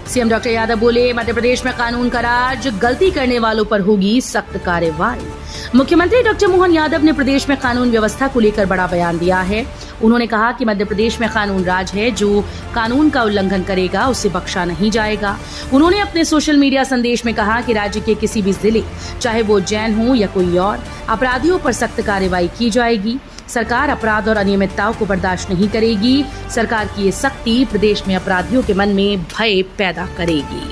CM doctor Yadav बोले, मध्य प्रदेश में कानून का राज, गलती करने वालों पर होगी सख्त कार्रवाई। मुख्यमंत्री डॉक्टर मोहन यादव ने प्रदेश में कानून व्यवस्था को लेकर बड़ा बयान दिया है। उन्होंने कहा कि मध्य प्रदेश में कानून राज है, जो कानून का उल्लंघन करेगा उसे बख्शा नहीं जाएगा। उन्होंने अपने सोशल मीडिया संदेश में कहा कि राज्य के किसी भी जिले, चाहे वो उज्जैन हो या कोई और, अपराधियों पर सख्त कार्रवाई की जाएगी। सरकार अपराध और अनियमितताओं को बर्दाश्त नहीं करेगी। सरकार की ये सख्ती प्रदेश में अपराधियों के मन में भय पैदा करेगी।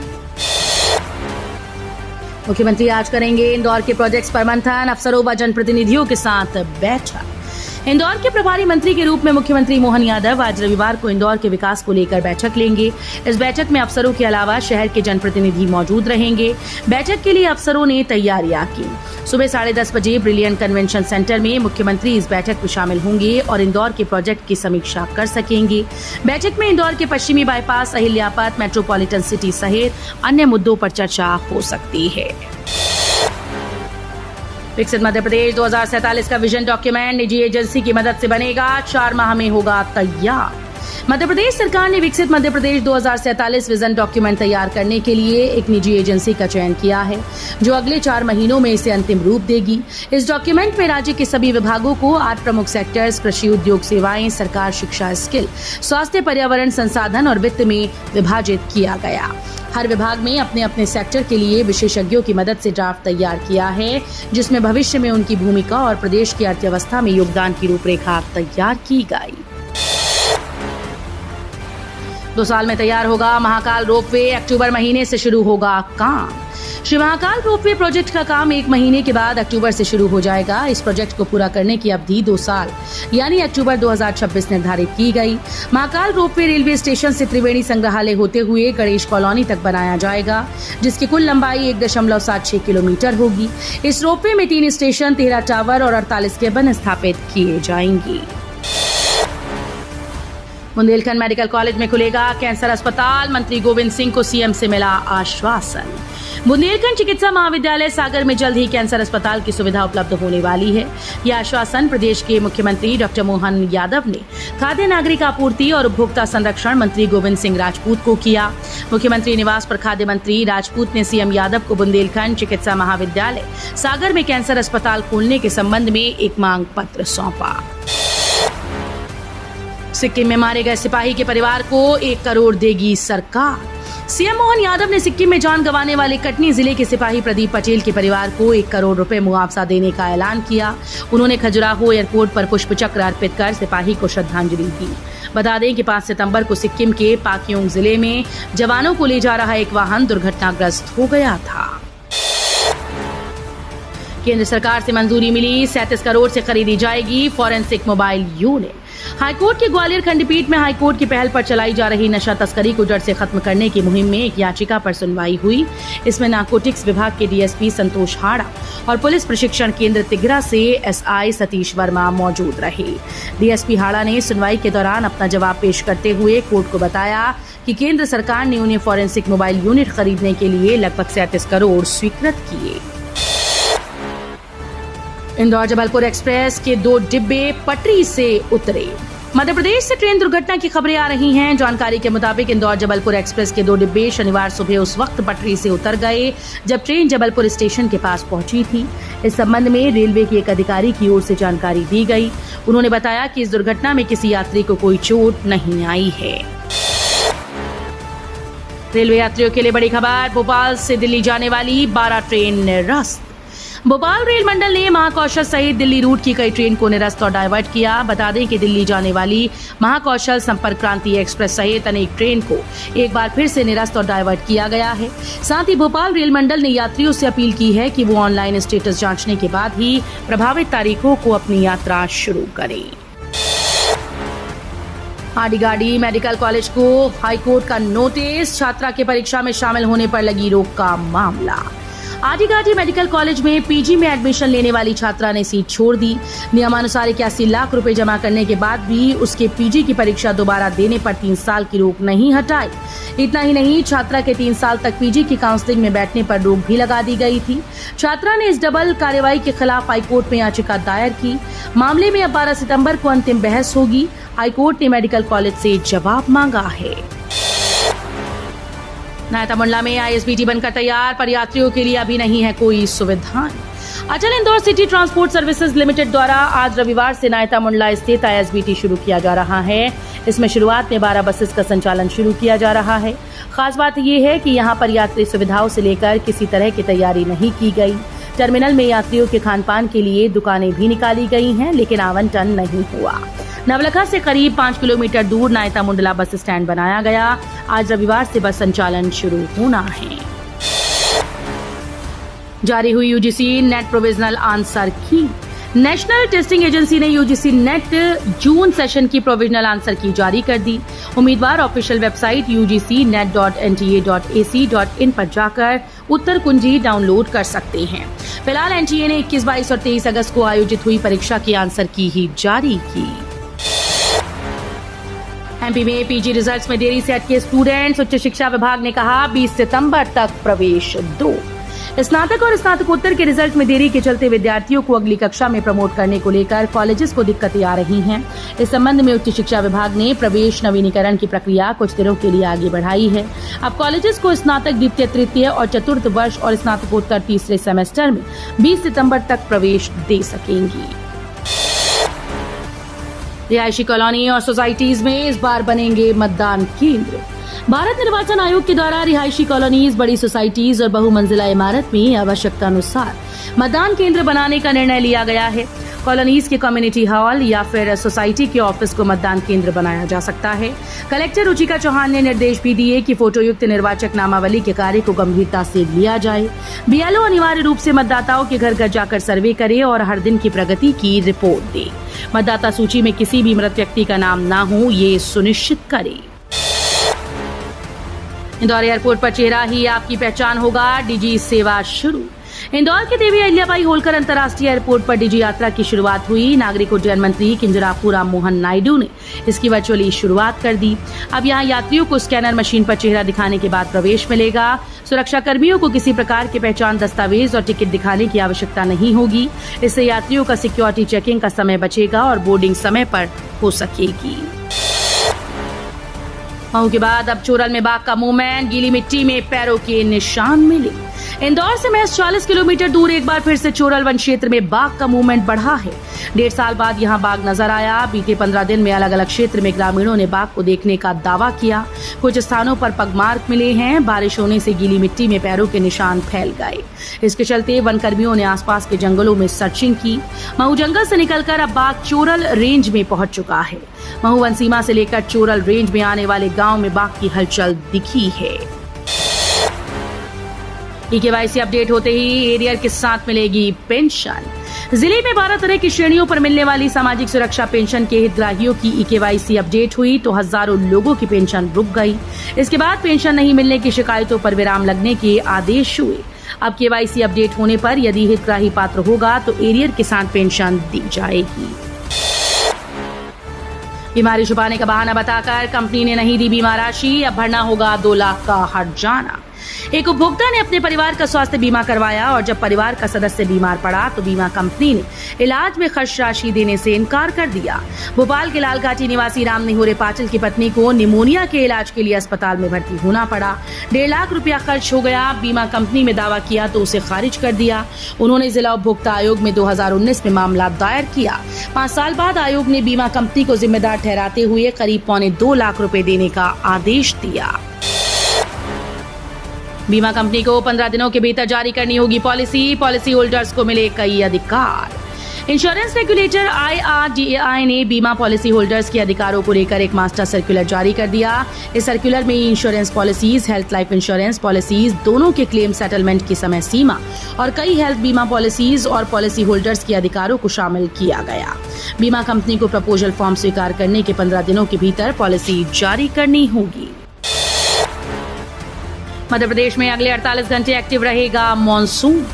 मुख्यमंत्री आज करेंगे इंदौर के प्रोजेक्ट्स पर मंथन, अफसरों व जनप्रतिनिधियों के साथ बैठक। इंदौर के प्रभारी मंत्री के रूप में मुख्यमंत्री मोहन यादव आज रविवार को इंदौर के विकास को लेकर बैठक लेंगे। इस बैठक में अफसरों के अलावा शहर के जनप्रतिनिधि मौजूद रहेंगे। बैठक के लिए अफसरों ने तैयारियां की। सुबह 10:30 बजे ब्रिलियंट कन्वेंशन सेंटर में मुख्यमंत्री इस बैठक में शामिल होंगे और इंदौर के प्रोजेक्ट की समीक्षा कर सकेंगे। बैठक में इंदौर के पश्चिमी बाईपास, अहिल्यापथ, मेट्रोपॉलिटन सिटी सहित अन्य मुद्दों पर चर्चा हो सकती है। विकसित मध्य प्रदेश 2047 का विजन डॉक्यूमेंट निजी एजेंसी की मदद से बनेगा, 4 माह में होगा तैयार। मध्य प्रदेश सरकार ने विकसित मध्य प्रदेश 2047 विजन डॉक्यूमेंट तैयार करने के लिए एक निजी एजेंसी का चयन किया है, जो अगले 4 महीनों में इसे अंतिम रूप देगी। इस डॉक्यूमेंट में राज्य के सभी विभागों को 8 प्रमुख सेक्टर्स, कृषि, उद्योग, सेवाएं, सरकार, शिक्षा, स्किल, स्वास्थ्य, पर्यावरण, संसाधन और वित्त में विभाजित किया गया। हर विभाग में अपने अपने सेक्टर के लिए विशेषज्ञों की मदद से ड्राफ्ट तैयार किया है, जिसमें भविष्य में उनकी भूमिका और प्रदेश की अर्थव्यवस्था में योगदान की रूपरेखा तैयार की गई। 2 साल में तैयार होगा महाकाल रोपवे, अक्टूबर महीने से शुरू होगा काम। श्री महाकाल रोपवे प्रोजेक्ट का काम 1 महीने के बाद अक्टूबर से शुरू हो जाएगा। इस प्रोजेक्ट को पूरा करने की अवधि 2 साल यानी अक्टूबर 2026 निर्धारित की गई। महाकाल रोपवे रेलवे स्टेशन से त्रिवेणी संग्रहालय होते हुए गणेश कॉलोनी तक बनाया जाएगा, जिसकी कुल लंबाई 1.76 किलोमीटर होगी। इस रोपवे में 3 स्टेशन, 13 टावर और 48 केबन स्थापित किए जाएंगे। बुंदेलखंड मेडिकल कॉलेज में खुलेगा कैंसर अस्पताल, मंत्री गोविंद सिंह को सीएम से मिला आश्वासन। बुंदेलखंड चिकित्सा महाविद्यालय सागर में जल्द ही कैंसर अस्पताल की सुविधा उपलब्ध होने वाली है। यह आश्वासन प्रदेश के मुख्यमंत्री डॉक्टर मोहन यादव ने खाद्य नागरिक आपूर्ति और उपभोक्ता संरक्षण मंत्री गोविंद सिंह राजपूत को किया। मुख्यमंत्री निवास पर खाद्य मंत्री राजपूत ने सीएम यादव को बुंदेलखंड चिकित्सा महाविद्यालय सागर में कैंसर अस्पताल खोलने के संबंध में एक मांग पत्र सौंपा। सिक्किम में मारे गए सिपाही के परिवार को 1 करोड़ देगी सरकार। सीएम मोहन यादव ने सिक्किम में जान गंवाने वाले कटनी जिले के सिपाही प्रदीप पटेल के परिवार को 1 करोड़ रुपए मुआवजा देने का ऐलान किया। उन्होंने खजुराहो एयरपोर्ट पर पुष्प चक्र अर्पित कर सिपाही को श्रद्धांजलि दी। बता दें कि 5 सितंबर को सिक्किम के पाक्योंग जिले में जवानों को ले जा रहा एक वाहन दुर्घटनाग्रस्त हो गया था। केंद्र सरकार से मंजूरी मिली, 37 करोड़ से खरीदी जाएगी फॉरेंसिक मोबाइल यूनिट। हाईकोर्ट की ग्वालियर खंडपीठ में हाईकोर्ट की पहल पर चलाई जा रही नशा तस्करी को जड़ से खत्म करने की मुहिम में एक याचिका पर सुनवाई हुई। इसमें नारकोटिक्स विभाग के डीएसपी संतोष हाड़ा और पुलिस प्रशिक्षण केंद्र तिगरा से एसआई सतीश वर्मा मौजूद रहे। डीएसपी हाड़ा ने सुनवाई के दौरान अपना जवाब पेश करते हुए कोर्ट को बताया कि केंद्र सरकार ने उन्हें फॉरेंसिक मोबाइल यूनिट खरीदने के लिए लगभग 37 करोड़ स्वीकृत किए। इंदौर जबलपुर एक्सप्रेस के 2 डिब्बे पटरी से उतरे। मध्य प्रदेश से ट्रेन दुर्घटना की खबरें आ रही हैं। जानकारी के मुताबिक इंदौर जबलपुर एक्सप्रेस के 2 डिब्बे शनिवार सुबह उस वक्त पटरी से उतर गए जब ट्रेन जबलपुर स्टेशन के पास पहुंची थी। इस संबंध में रेलवे के एक अधिकारी की ओर से जानकारी दी गई। उन्होंने बताया कि इस दुर्घटना में किसी यात्री को कोई चोट नहीं आई है। रेलवे यात्रियों के लिए बड़ी खबर, भोपाल से दिल्ली जाने वाली 12 ट्रेन निरस्त। भोपाल रेल मंडल ने महाकौशल सहित दिल्ली रूट की कई ट्रेन को निरस्त और डायवर्ट किया। बता दें कि दिल्ली जाने वाली महाकौशल, संपर्क क्रांति एक्सप्रेस सहित अनेक ट्रेन को एक बार फिर से निरस्त और डायवर्ट किया गया है। साथ ही भोपाल रेल मंडल ने यात्रियों से अपील की है कि वो ऑनलाइन स्टेटस जांचने के बाद ही प्रभावित तारीखों को अपनी यात्रा शुरू करें। आदिगाड़ी मेडिकल कॉलेज को हाईकोर्ट का नोटिस, छात्रा के परीक्षा में शामिल होने पर लगी रोक का मामला। आदिगाड़ी मेडिकल कॉलेज में पीजी में एडमिशन लेने वाली छात्रा ने सीट छोड़ दी। नियमानुसार 81 लाख रुपए जमा करने के बाद भी उसके पीजी की परीक्षा दोबारा देने पर 3 साल की रोक नहीं हटाई। इतना ही नहीं, छात्रा के 3 साल तक पीजी की काउंसलिंग में बैठने पर रोक भी लगा दी गई थी। छात्रा ने इस डबल कार्रवाई के खिलाफ हाईकोर्ट में याचिका दायर की। मामले में अब 12 सितंबर को अंतिम बहस होगी। हाईकोर्ट ने मेडिकल कॉलेज से जवाब मांगा है। नायता मंडला में आईएसबीटी बनकर तैयार, पर यात्रियों के लिए अभी नहीं है कोई सुविधाएं। अचल Indore city transport services limited द्वारा आज रविवार से नायता मंडला स्थित आईएसबीटी शुरू किया जा रहा है। इसमें शुरुआत में 12 बसेस का संचालन शुरू किया जा रहा है। खास बात यह है कि यहां पर यात्री सुविधाओं से लेकर किसी तरह की तैयारी नहीं की गई। टर्मिनल में यात्रियों के खानपान के लिए दुकानें भी निकाली गई हैं, लेकिन आवंटन नहीं हुआ। नवलखा से करीब 5 किलोमीटर दूर नायता मंडला बस स्टैंड बनाया गया। आज रविवार से बस संचालन शुरू होना है। जारी हुई यूजीसी नेट प्रोविजनल आंसर की। नेशनल टेस्टिंग एजेंसी ने यूजीसी नेट जून सेशन की प्रोविजनल आंसर की जारी कर दी। उम्मीदवार ऑफिशियल वेबसाइट ugcnet.nta.ac.in पर जाकर उत्तर कुंजी डाउनलोड कर सकते हैं। फिलहाल एनटीए ने 21, 22 और 23 अगस्त को आयोजित हुई परीक्षा की आंसर की ही जारी की। एमपी में पीजी रिजल्ट्स में देरी से अटके स्टूडेंट्स, उच्च शिक्षा विभाग ने कहा 20 सितंबर तक प्रवेश दो। स्नातक और स्नातकोत्तर के रिजल्ट में देरी के चलते विद्यार्थियों को अगली कक्षा में प्रमोट करने को लेकर कॉलेजेस को दिक्कतें आ रही हैं। इस संबंध में उच्च शिक्षा विभाग ने प्रवेश नवीनीकरण की प्रक्रिया कुछ दिनों के लिए आगे बढ़ाई है। अब कॉलेजेस को स्नातक द्वितीय, तृतीय और चतुर्थ वर्ष और स्नातकोत्तर तीसरे सेमेस्टर में 20 सितंबर तक प्रवेश दे सकेंगी। रिहायशी कॉलोनी और सोसाइटीज में इस बार बनेंगे मतदान केंद्र। भारत निर्वाचन आयोग के द्वारा रिहायशी कॉलोनीज, बड़ी सोसाइटीज और बहुमंजिला इमारत में आवश्यकता अनुसार मतदान केंद्र बनाने का निर्णय लिया गया है। कॉलोनीज के कम्युनिटी हॉल या फिर सोसाइटी के ऑफिस को मतदान केंद्र बनाया जा सकता है। कलेक्टर रुचिका चौहान ने निर्देश भी दिए कि फोटोयुक्त निर्वाचक नामावली के कार्य को गंभीरता से लिया जाए। बीएलओ अनिवार्य रूप से मतदाताओं के घर घर जाकर सर्वे करे और हर दिन की प्रगति की रिपोर्ट दे। मतदाता सूची में किसी भी मृत व्यक्ति का नाम न हो, ये सुनिश्चित करे। इंदौर एयरपोर्ट पर चेहरा ही आपकी पहचान होगा, डिजी सेवा शुरू। इंदौर के देवी अहिल्याबाई होलकर अंतर्राष्ट्रीय एयरपोर्ट पर डिजी यात्रा की शुरुआत हुई। नागरिक उड्डयन मंत्री किंजरापू राम मोहन नायडू ने इसकी वर्चुअली शुरुआत कर दी। अब यहां यात्रियों को स्कैनर मशीन पर चेहरा दिखाने के बाद प्रवेश मिलेगा। सुरक्षा कर्मियों को किसी प्रकार के पहचान दस्तावेज और टिकट दिखाने की आवश्यकता नहीं होगी। इससे यात्रियों का सिक्योरिटी चेकिंग का समय बचेगा और बोर्डिंग समय पर हो सकेगी। महू के बाद अब चोरल में बाघ का मूवमेंट, गीली मिट्टी में पैरों के निशान मिले। इंदौर से महज 40 किलोमीटर दूर एक बार फिर से चोरल वन क्षेत्र में बाघ का मूवमेंट बढ़ा है। 1.5 साल बाद यहां बाघ नजर आया। बीते 15 दिन में अलग अलग क्षेत्र में ग्रामीणों ने बाघ को देखने का दावा किया। कुछ स्थानों पर पगमार्क मिले हैं। बारिश होने से गीली मिट्टी में पैरों के निशान फैल गए। इसके चलते वन कर्मियों ने आसपास के जंगलों में सर्चिंग की। महू जंगल से निकलकर अब बाघ चोरल रेंज में पहुंच चुका है। महू वन सीमा से लेकर चोरल रेंज में आने वाले गांव में बाघ की हलचल दिखी है। केवाईसी अपडेट होते ही एरियर के साथ मिलेगी पेंशन। जिले में 12 तरह की श्रेणियों पर मिलने वाली सामाजिक सुरक्षा पेंशन के हितग्राहियों की केवाईसी अपडेट हुई तो हजारों लोगों की पेंशन रुक गई। इसके बाद पेंशन नहीं मिलने की शिकायतों पर विराम लगने के आदेश हुए। अब केवाईसी अपडेट होने पर यदि हितग्राही पात्र होगा तो एरियर के साथ पेंशन दी जाएगी। बीमारी छुपाने का बहाना बताकर कंपनी ने नहीं दी बीमा राशि, अब भरना होगा 2 लाख का हर्जाना। एक उपभोक्ता ने अपने परिवार का स्वास्थ्य बीमा करवाया और जब परिवार का सदस्य बीमार पड़ा तो बीमा कंपनी ने इलाज में खर्च राशि देने से इनकार कर दिया। भोपाल के लालघाटी निवासी राम निहोरे पाटिल की पत्नी को निमोनिया के इलाज के लिए अस्पताल में भर्ती होना पड़ा। 1.5 लाख रुपया खर्च हो गया। बीमा कंपनी में दावा किया तो उसे खारिज कर दिया। उन्होंने जिला उपभोक्ता आयोग में 2019 में मामला दायर किया। 5 साल बाद आयोग ने बीमा कंपनी को जिम्मेदार ठहराते हुए करीब 2.25 लाख रुपए देने का आदेश दिया। बीमा कंपनी को 15 दिनों के भीतर जारी करनी होगी पॉलिसी होल्डर्स को मिले कई अधिकार। इंश्योरेंस रेगुलेटर IRDAI ने बीमा पॉलिसी होल्डर्स के अधिकारों को लेकर एक मास्टर सर्कुलर जारी कर दिया। इस सर्कुलर में insurance policies, health life insurance policies दोनों के क्लेम सेटलमेंट की समय सीमा और कई हेल्थ बीमा पॉलिसीज और पॉलिसी होल्डर्स के अधिकारों को शामिल किया गया। बीमा कंपनी को प्रपोजल फॉर्म स्वीकार करने के 15 दिनों के भीतर पॉलिसी जारी करनी होगी। मध्य प्रदेश में अगले 48 घंटे एक्टिव रहेगा मॉनसून।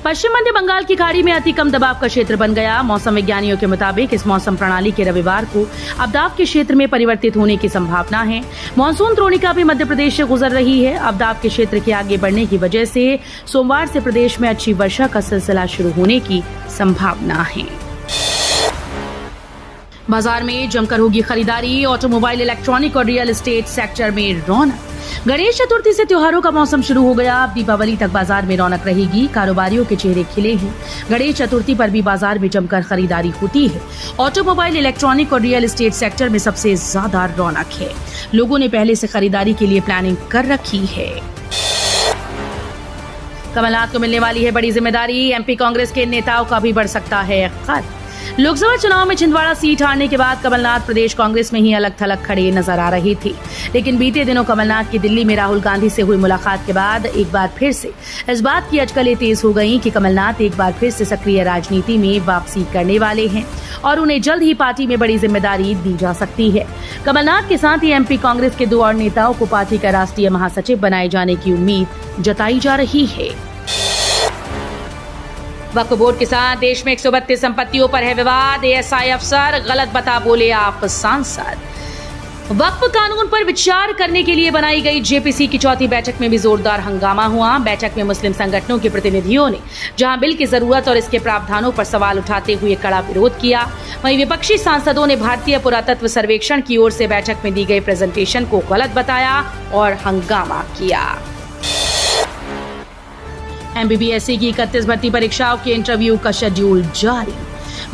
पश्चिम मध्य बंगाल की खाड़ी में अति कम दबाव का क्षेत्र बन गया। मौसम विज्ञानियों के मुताबिक इस मौसम प्रणाली के रविवार को अवदाब के क्षेत्र में परिवर्तित होने की संभावना है। मॉनसून द्रोणिका भी मध्य प्रदेश से गुजर रही है। अवदाब के क्षेत्र के आगे बढ़ने की वजह से सोमवार से प्रदेश में अच्छी वर्षा का सिलसिला शुरू होने की संभावना है। बाजार में जमकर होगी खरीदारी। ऑटोमोबाइल, इलेक्ट्रॉनिक और रियल एस्टेट सेक्टर में रौनक। गणेश चतुर्थी से त्योहारों का मौसम शुरू हो गया। अब दीपावली तक बाजार में रौनक रहेगी। कारोबारियों के चेहरे खिले हैं। गणेश चतुर्थी पर भी बाजार में जमकर खरीदारी होती है। ऑटोमोबाइल, इलेक्ट्रॉनिक और रियल एस्टेट सेक्टर में सबसे ज्यादा रौनक है। लोगों ने पहले से खरीदारी के लिए प्लानिंग कर रखी है। कमलनाथ को मिलने वाली है बड़ी जिम्मेदारी। एमपी कांग्रेस के नेताओं का भी बढ़ सकता है खत। लोकसभा चुनाव में छिंदवाड़ा सीट हारने के बाद कमलनाथ प्रदेश कांग्रेस में ही अलग थलग खड़े नजर आ रहे थे, लेकिन बीते दिनों कमलनाथ की दिल्ली में राहुल गांधी से हुई मुलाकात के बाद एक बार फिर से इस बात की अटकलें तेज हो गईं कि कमलनाथ एक बार फिर से सक्रिय राजनीति में वापसी करने वाले हैं और उन्हें जल्द ही पार्टी में बड़ी जिम्मेदारी दी जा सकती है। कमलनाथ के साथ ही एमपी कांग्रेस के 2 और नेताओं को पार्टी का राष्ट्रीय महासचिव बनाए जाने की उम्मीद जताई जा रही है। वक्फ बोर्ड के साथ देश में 132 संपत्तियों पर है विवाद। एएसआई अफसर गलत बता बोले आप सांसद। वक्फ कानून पर विचार करने के लिए बनाई गई जेपीसी की चौथी बैठक में भी जोरदार हंगामा हुआ। बैठक में मुस्लिम संगठनों के प्रतिनिधियों ने जहां बिल की जरूरत और इसके प्रावधानों पर सवाल उठाते हुए कड़ा विरोध किया, वहीं विपक्षी सांसदों ने भारतीय पुरातत्व सर्वेक्षण की ओर से बैठक में दी गई प्रेजेंटेशन को गलत बताया और हंगामा किया। एमपीपीएससी की 31 भर्ती परीक्षाओं के इंटरव्यू का शेड्यूल जारी।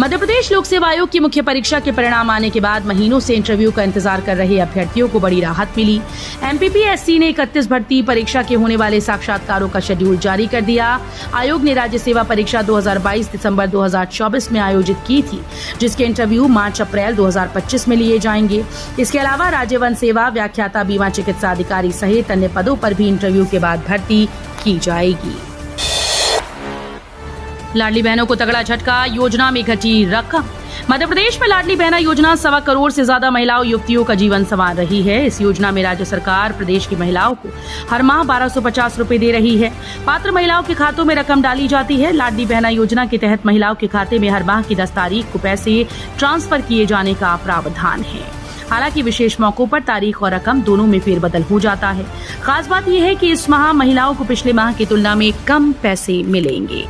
मध्य प्रदेश लोक सेवा आयोग की मुख्य परीक्षा के परिणाम आने के बाद महीनों से इंटरव्यू का इंतजार कर रहे अभ्यर्थियों को बड़ी राहत मिली। एमपीपीएससी ने 31 भर्ती परीक्षा के होने वाले साक्षात्कारों का शेड्यूल जारी कर दिया। आयोग ने राज्य सेवा परीक्षा 2022 दिसंबर 2024 में आयोजित की थी, जिसके इंटरव्यू मार्च-अप्रैल 2025 में लिए जाएंगे। इसके अलावा राज्य वन सेवा, व्याख्याता, बीमा चिकित्सा अधिकारी सहित अन्य पदों पर भी इंटरव्यू के बाद भर्ती की जाएगी। लाडली बहनों को तगड़ा झटका, योजना में घटी रकम। मध्य प्रदेश में लाडली बहना योजना 1.25 करोड़ से ज्यादा महिलाओं युवतियों का जीवन संवार रही है। इस योजना में राज्य सरकार प्रदेश की महिलाओं को हर माह 1250 रुपए दे रही है। पात्र महिलाओं के खातों में रकम डाली जाती है। लाडली बहना योजना के तहत महिलाओं के खाते में हर माह की 10 तारीख को पैसे ट्रांसफर किए जाने का प्रावधान है। हालांकि विशेष मौकों पर तारीख और रकम दोनों में फेरबदल हो जाता है। खास बात यह है कि इस माह महिलाओं को पिछले माह की तुलना में कम पैसे मिलेंगे।